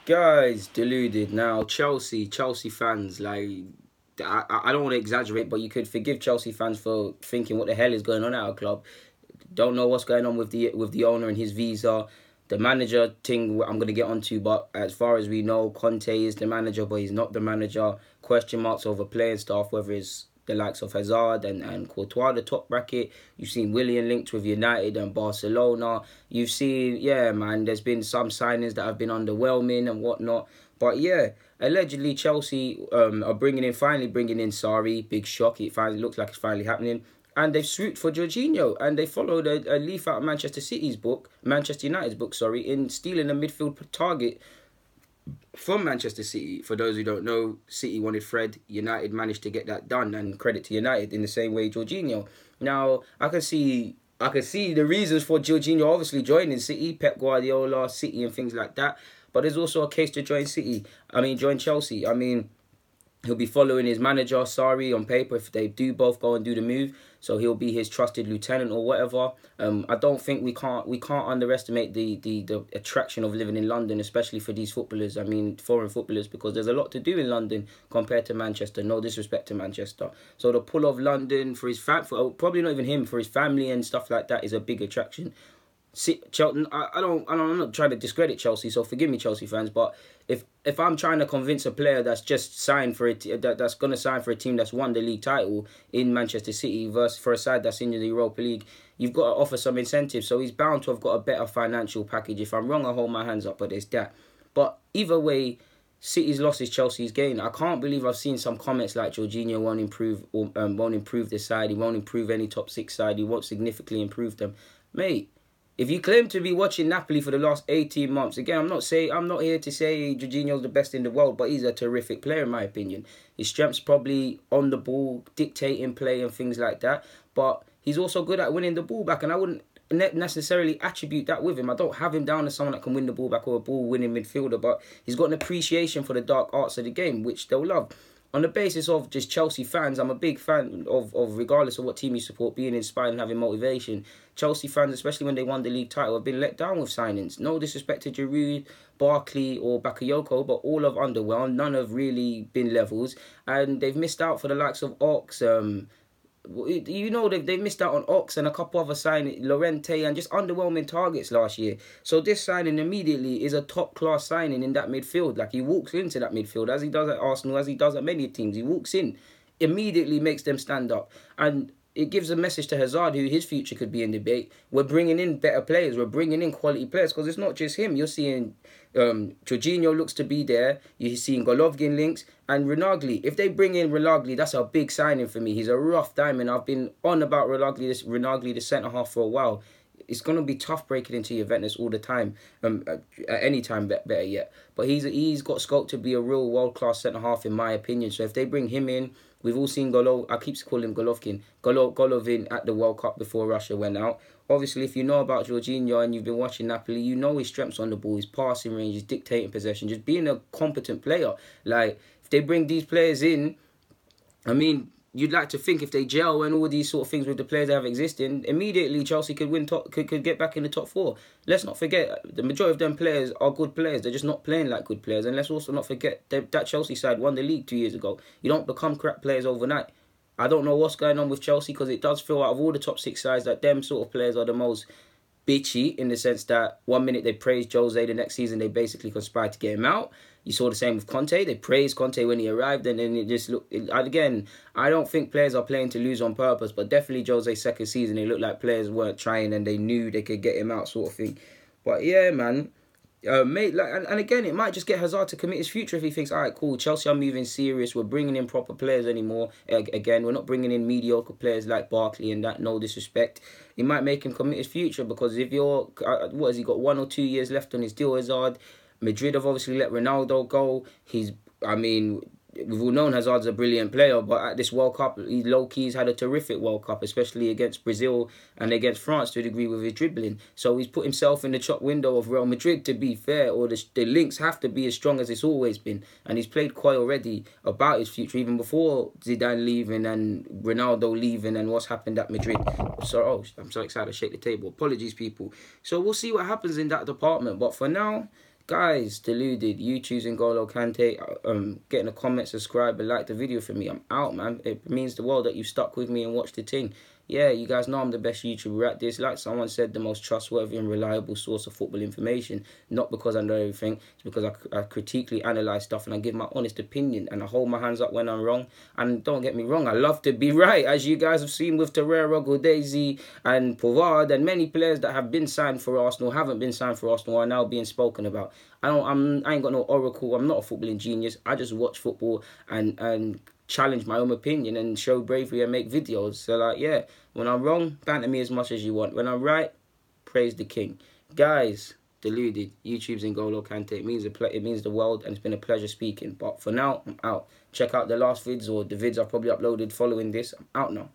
Guys, deluded now. Chelsea fans, like, I don't want to exaggerate, but you could forgive Chelsea fans for thinking what the hell is going on at our club. Don't know what's going on with the owner and his visa. The manager thing I'm going to get onto, but as far as we know, Conte is the manager, but he's not the manager. Question marks over playing staff, whether it's the likes of Hazard and Courtois, the top bracket. You've seen Willian linked with United and Barcelona. You've seen, yeah, man, there's been some signings that have been underwhelming and whatnot. But yeah, allegedly Chelsea are finally bringing in Sarri. Big shock. It finally looks like it's finally happening. And they've swooped for Jorginho, and they followed a leaf out of Manchester United's book, in stealing a midfield target from Manchester City. For those who don't know, City wanted Fred. United managed to get that done, and credit to United in the same way Jorginho. Now, I can see the reasons for Jorginho obviously joining City, Pep Guardiola, City, and things like that. But there's also a case to join Chelsea. He'll be following his manager, Sarri, on paper if they do both go and do the move. So he'll be his trusted lieutenant or whatever. I don't think we can't underestimate the attraction of living in London, especially for these footballers. Foreign footballers, because there's a lot to do in London compared to Manchester. No disrespect to Manchester. So the pull of London for his probably not even him, for his family and stuff like that, is a big attraction. Chelsea, I'm not trying to discredit Chelsea, so forgive me, Chelsea fans. But if I'm trying to convince a player that's just signed for that's going to sign for a team that's won the league title in Manchester City versus for a side that's in the Europa League, you've got to offer some incentives. So he's bound to have got a better financial package. If I'm wrong, I hold my hands up, but there's that. But either way, City's loss is Chelsea's gain. I can't believe I've seen some comments like Jorginho won't improve the side. He won't improve any top six side. He won't significantly improve them, mate. If you claim to be watching Napoli for the last 18 months, again, I'm not here to say Jorginho's the best in the world, but he's a terrific player in my opinion. His strength's probably on the ball, dictating play and things like that, but he's also good at winning the ball back, and I wouldn't necessarily attribute that with him. I don't have him down as someone that can win the ball back or a ball-winning midfielder, but he's got an appreciation for the dark arts of the game, which they'll love. On the basis of just Chelsea fans, I'm a big fan of regardless of what team you support, being inspired and having motivation. Chelsea fans, especially when they won the league title, have been let down with signings. No disrespect to Giroud, Barkley or Bakayoko, but all have underwhelmed. None have really been levels. And they've missed out for the likes of Ox, they've missed out on Ox and a couple other signings, Llorente, and just underwhelming targets last year. So this signing immediately is a top-class signing in that midfield. Like, he walks into that midfield, as he does at Arsenal, as he does at many teams. He walks in, immediately makes them stand up. And it gives a message to Hazard, who his future could be in debate. We're bringing in better players. We're bringing in quality players, because it's not just him. You're seeing Jorginho looks to be there. You're seeing Golovin links and Ruganli. If they bring in Ruganli, that's a big signing for me. He's a rough diamond. I've been on about Ruganli, the centre-half, for a while. It's going to be tough breaking into Juventus all the time, at any time, better yet. But he's got scope to be a real world-class centre-half, in my opinion. So if they bring him in, we've all seen I keep calling him Golovin at the World Cup before Russia went out. Obviously, if you know about Jorginho and you've been watching Napoli, you know his strengths on the ball, his passing range, his dictating possession, just being a competent player. Like, if they bring these players in, you'd like to think if they gel and all these sort of things with the players that have existing, immediately Chelsea could get back in the top four. Let's not forget, the majority of them players are good players. They're just not playing like good players. And let's also not forget that Chelsea side won the league 2 years ago. You don't become crap players overnight. I don't know what's going on with Chelsea, because it does feel out of all the top six sides that them sort of players are the most bitchy, in the sense that 1 minute they praise Jose, the next season they basically conspired to get him out. You saw the same with Conte. They praised Conte when he arrived, and then it just looked... Again, I don't think players are playing to lose on purpose, but definitely Jose's second season, it looked like players weren't trying and they knew they could get him out, sort of thing. But yeah, man... mate, and again, it might just get Hazard to commit his future if he thinks, all right, cool, Chelsea are moving serious, we're bringing in proper players anymore. Again, we're not bringing in mediocre players like Barkley and that, no disrespect. It might make him commit his future, because if you're, what has he got, 1 or 2 years left on his deal, Hazard? Madrid have obviously let Ronaldo go. We've all known Hazard's a brilliant player, but at this World Cup, he low-key's had a terrific World Cup, especially against Brazil and against France to a degree with his dribbling. So he's put himself in the shop window of Real Madrid, to be fair, or the links have to be as strong as it's always been. And he's played quite already about his future, even before Zidane leaving and Ronaldo leaving and what's happened at Madrid. I'm so excited to shake the table. Apologies, people. So we'll see what happens in that department. But for now, Guys, deluded. You choosing Golo Kante. Getting a comment, subscribe, and like the video for me. I'm out, man. It means the world that you stuck with me and watched the thing. Yeah, you guys know I'm the best YouTuber at this. Like someone said, the most trustworthy and reliable source of football information. Not because I know everything. It's because I critically analyse stuff and I give my honest opinion. And I hold my hands up when I'm wrong. And don't get me wrong, I love to be right. As you guys have seen with Torreira, Godesi and Pavard and many players that have been signed for Arsenal, haven't been signed for Arsenal, are now being spoken about. I ain't got no oracle. I'm not a footballing genius. I just watch football and challenge my own opinion and show bravery and make videos. So like, yeah, when I'm wrong, banter me as much as you want. When I'm right, praise the king. Guys, deluded. YouTube's N'Golo Kante. It means the world, and it's been a pleasure speaking. But for now, I'm out. Check out the last vids or the vids I've probably uploaded following this. I'm out now.